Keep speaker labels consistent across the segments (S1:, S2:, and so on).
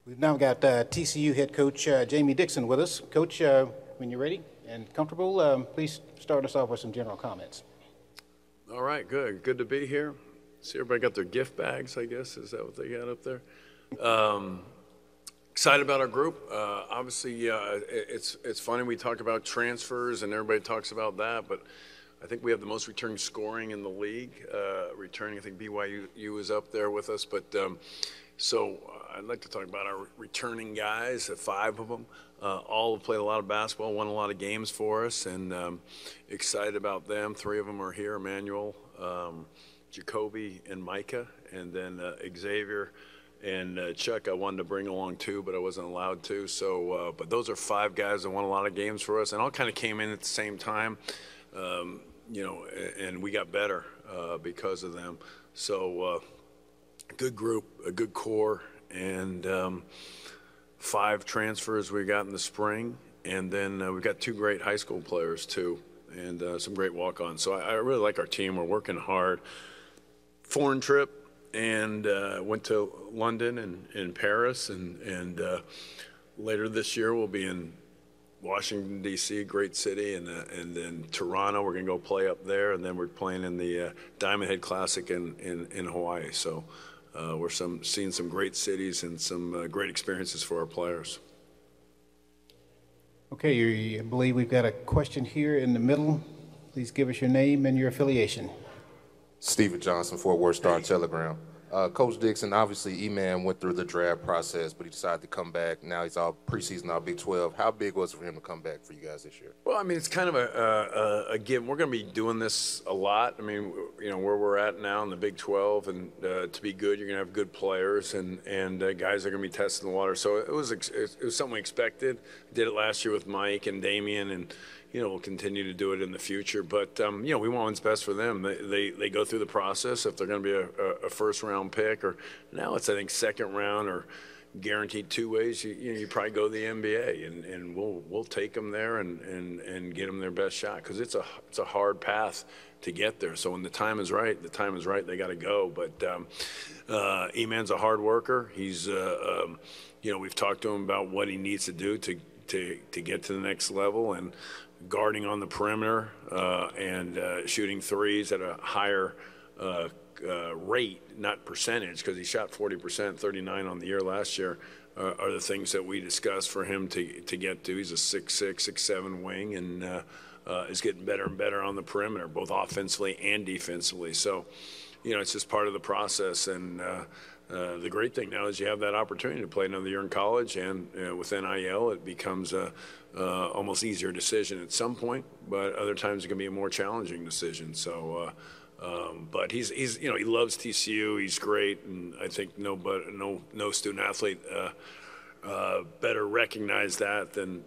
S1: We've now got TCU head coach Jamie Dixon with us. Coach, when you're ready and comfortable, please start us off with some general comments.
S2: All right, good. Good to be here. See, everybody got their gift bags, I guess. Is that what they got up there? Excited about our group. Obviously, it's funny we talk about transfers and everybody talks about that, but I think we have the most returning scoring in the league. Returning, I think BYU is up there with us, but so I'd like to talk about our returning guys, 5 of them. All have played a lot of basketball, won a lot of games for us, and excited about them. 3 of them are here, Emmanuel, Jacoby, and Micah, and then Xavier and Chuck I wanted to bring along too, but I wasn't allowed to. So, but those are 5 guys that won a lot of games for us, and all kind of came in at the same time, you know, and we got better because of them. So, good group, a good core, and 5 transfers we got in the spring, and then we've got 2 great high school players too, and some great walk-ons. So I really like our team. We're working hard. Foreign trip, and went to London and Paris, and later this year we'll be in Washington, D.C., great city, and then Toronto. We're going to go play up there, and then we're playing in the Diamond Head Classic in Hawaii. So we're seeing some great cities and some great experiences for our players.
S1: Okay, I believe we've got a question here in the middle. Please give us your name and your affiliation.
S3: Stephen Johnson, Fort Worth Star-Telegram. Coach Dixon, obviously E-Man went through the draft process, but he decided to come back. Now he's all preseason, all Big 12. How big was it for him to come back for you guys this year?
S2: Well, I mean, it's kind of a give. We're going to be doing this a lot. I mean, you know, where we're at now in the Big 12, and to be good, you're going to have good players and guys are going to be testing the water. So it was something we expected. Did it last year with Mike and Damian, and you know, we'll continue to do it in the future. But, you know, we want what's best for them. They go through the process. If they're going to be a first-round pick, or now it's, I think, second round or guaranteed 2 ways, you probably go to the NBA, and we'll take them there and get them their best shot, because it's a hard path to get there. So when the time is right, they got to go. But E-Man's a hard worker. He's, you know, we've talked to him about what he needs to do to get to the next level, and guarding on the perimeter and shooting threes at a higher rate, not percentage, because he shot 40%, 39 on the year last year, are the things that we discussed for him to get to. He's a 6'6", 6'7" wing, and is getting better and better on the perimeter, both offensively and defensively. So, you know, it's just part of the process, and the great thing now is you have that opportunity to play another year in college, and with NIL, it becomes a almost easier decision at some point, but other times it can be a more challenging decision. So, but he's you know, he loves TCU. He's great, and I think no student athlete better recognize that than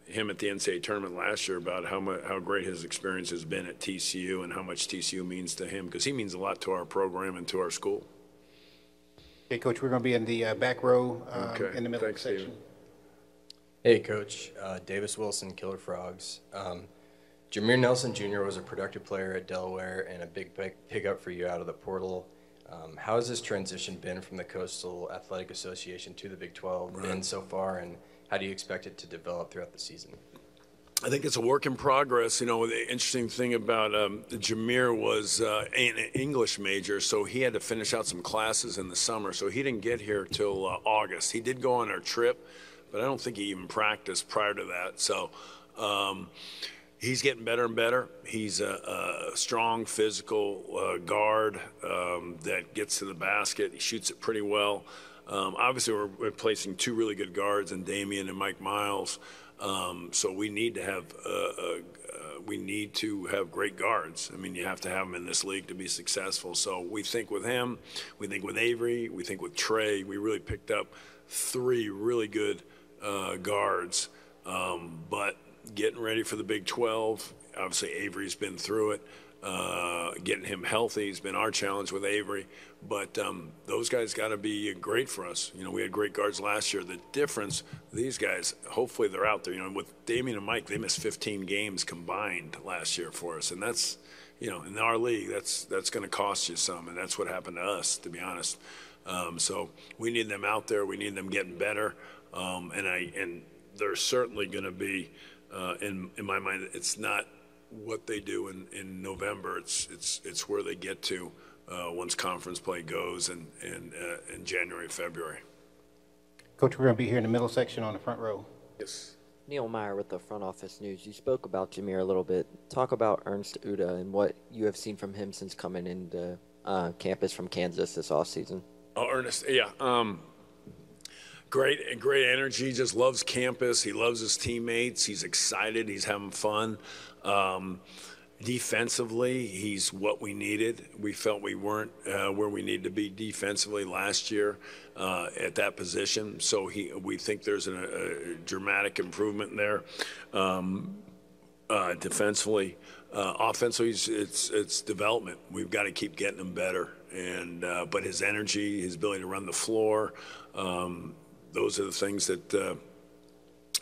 S2: him at the NCAA tournament last year, about how great his experience has been at TCU and how much TCU means to him, because he means a lot to our program and to our school.
S1: Okay, Coach, we're going to be in the back row in the middle
S2: Thanks,
S1: section.
S2: Steven.
S4: Hey, Coach. Davis Wilson, Killer Frogs. Jameer Nelson Jr. was a productive player at Delaware and a big pickup for you out of the portal. How has this transition been from the Coastal Athletic Association to the Big 12 been so far, and how do you expect it to develop throughout the season?
S2: I think it's a work in progress. You know, the interesting thing about Jameer was an English major, so he had to finish out some classes in the summer, so he didn't get here till August. He did go on our trip, but I don't think he even practiced prior to that. So he's getting better and better. He's a strong, physical guard that gets to the basket. He shoots it pretty well. Obviously, we're replacing 2 really good guards in Damian and Mike Miles. So we need to have great guards. I mean, you have to have them in this league to be successful. So we think with him, we think with Avery, we think with Trey, we really picked up 3 really good guards. But getting ready for the Big 12, obviously Avery's been through it. Getting him healthy has been our challenge with Avery. But those guys got to be great for us. You know, we had great guards last year. The difference, these guys, hopefully they're out there. You know, with Damian and Mike, they missed 15 games combined last year for us. And that's, you know, in our league, that's going to cost you some. And that's what happened to us, to be honest. So we need them out there. We need them getting better. And they're certainly going to be, in my mind, it's not what they do in November. It's where they get to once conference play goes in January, February.
S1: Coach, we're going to be here in the middle section on the front row.
S2: Yes.
S5: Neil Meyer with the Front Office News. You spoke about Jameer a little bit. Talk about Ernst Uda and what you have seen from him since coming into campus from Kansas this offseason.
S2: Oh, Ernest, yeah. Great energy, just loves campus. He loves his teammates. He's excited. He's having fun. Defensively, he's what we needed. We felt we weren't where we needed to be defensively last year at that position. So we think there's a dramatic improvement there defensively. Offensively, it's development. We've got to keep getting him better. But his energy, his ability to run the floor, those are the things that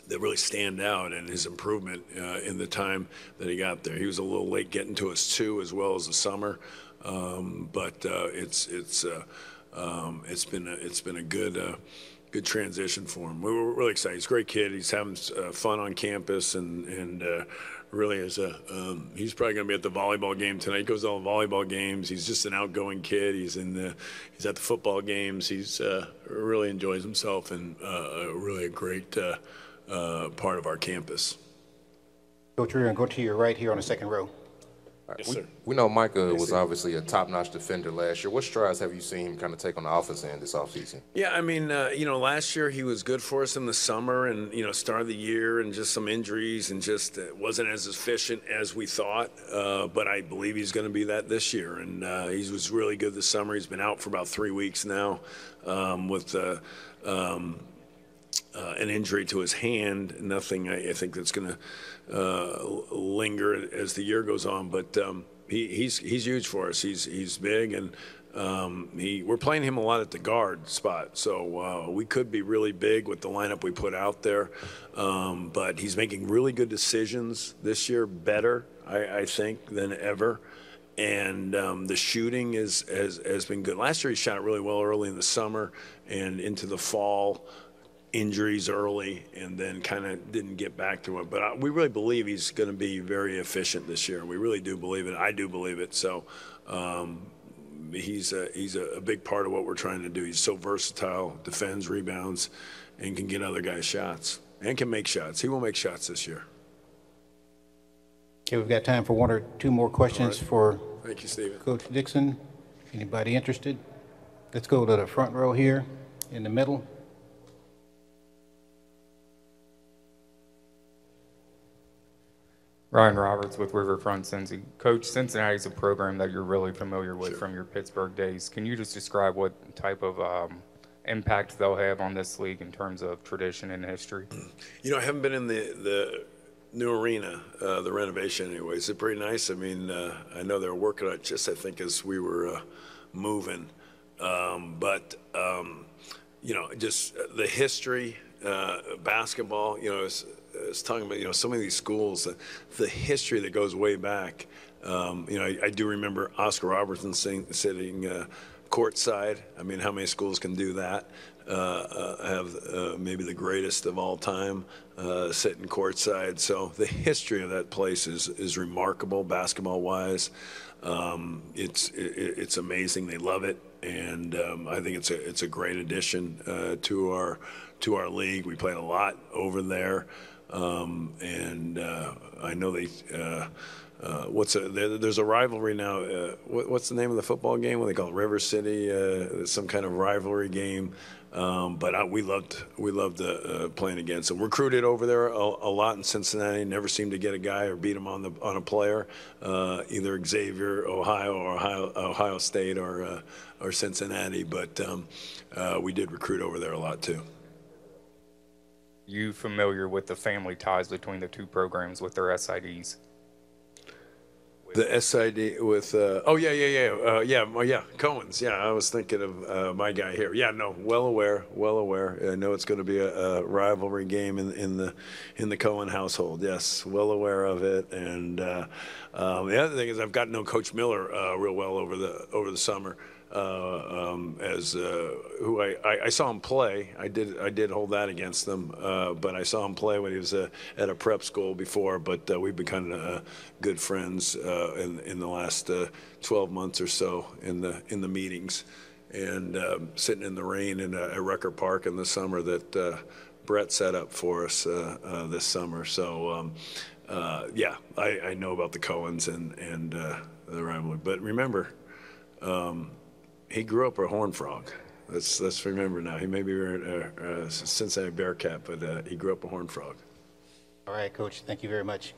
S2: really stand out, and his improvement in the time that he got there. He was a little late getting to us too, as well as the summer, but it's been a good transition for him. We were really excited. He's a great kid. He's having fun on campus, and really is he's probably going to be at the volleyball game tonight. He goes to all the volleyball games. He's just an outgoing kid. He's at the football games. He's really enjoys himself, and really a great part of our campus.
S1: Coach, we're going to go to your right here on the second row.
S3: Right.
S2: Yes, sir.
S3: We know Micah was obviously a top-notch defender last year. What strides have you seen him kind of take on the offensive end this offseason?
S2: Yeah, I mean, last year he was good for us in the summer and, start of the year and just some injuries and just wasn't as efficient as we thought. But I believe he's going to be that this year. And he was really good this summer. He's been out for about 3 weeks now with an injury to his hand. Nothing I think that's going to linger as the year goes on. But he's huge for us. He's big, and we're playing him a lot at the guard spot. So we could be really big with the lineup we put out there. But he's making really good decisions this year, better, I think, than ever. And the shooting has been good. Last year he shot really well early in the summer and into the fall. Injuries early, and then kind of didn't get back to it. But we really believe he's going to be very efficient this year. We really do believe it. I do believe it. So he's a big part of what we're trying to do. He's so versatile, defends, rebounds, and can get other guys shots and can make shots. He will make shots this year.
S1: Okay, we've got time for one or two more questions for
S2: Thank you, Stephen.
S1: Coach Dixon. Anybody interested? Let's go to the front row here in the middle.
S6: Ryan Roberts with Riverfront Cincy. Coach, Cincinnati is a program that you're really familiar with from your Pittsburgh days. Can you just describe what type of impact they'll have on this league in terms of tradition and history?
S2: I haven't been in the new arena, the renovation anyway. Is it pretty nice? I mean, I know they're working on it just, I think, as we were moving. Just the history, basketball, is talking about, some of these schools, the history that goes way back. I do remember Oscar Robertson sitting courtside. I mean, how many schools can do that? Have maybe the greatest of all time sitting courtside. So the history of that place is remarkable basketball-wise. It's amazing. They love it, and I think it's a great addition to our league. We played a lot over there. I know there's a rivalry now. What's the name of the football game? What they call it, River City? Some kind of rivalry game. But we loved playing against them. Recruited over there a lot in Cincinnati. Never seemed to get a guy or beat them on a player. Either Xavier, Ohio State, or Cincinnati. But we did recruit over there a lot too.
S6: You familiar with the family ties between the two programs with their SIDs?
S2: The SID with Cohen's. Yeah, I was thinking of my guy here. Yeah, no, well aware. I know it's going to be a rivalry game in the Cohen household. Yes, well aware of it. And the other thing is I've gotten to know Coach Miller real well over the summer. who I saw him play. I did hold that against them, but I saw him play when he was at a prep school before. But we've been kind of good friends in the last 12 months or so in the meetings, and sitting in the rain at Rucker Park in the summer that Brett set up for us this summer. So yeah, I know about the Cohens and the rivalry. But remember. He grew up a Horned Frog. Let's remember now. He may be a Cincinnati Bearcat, but he grew up a Horned Frog.
S1: All right, Coach. Thank you very much.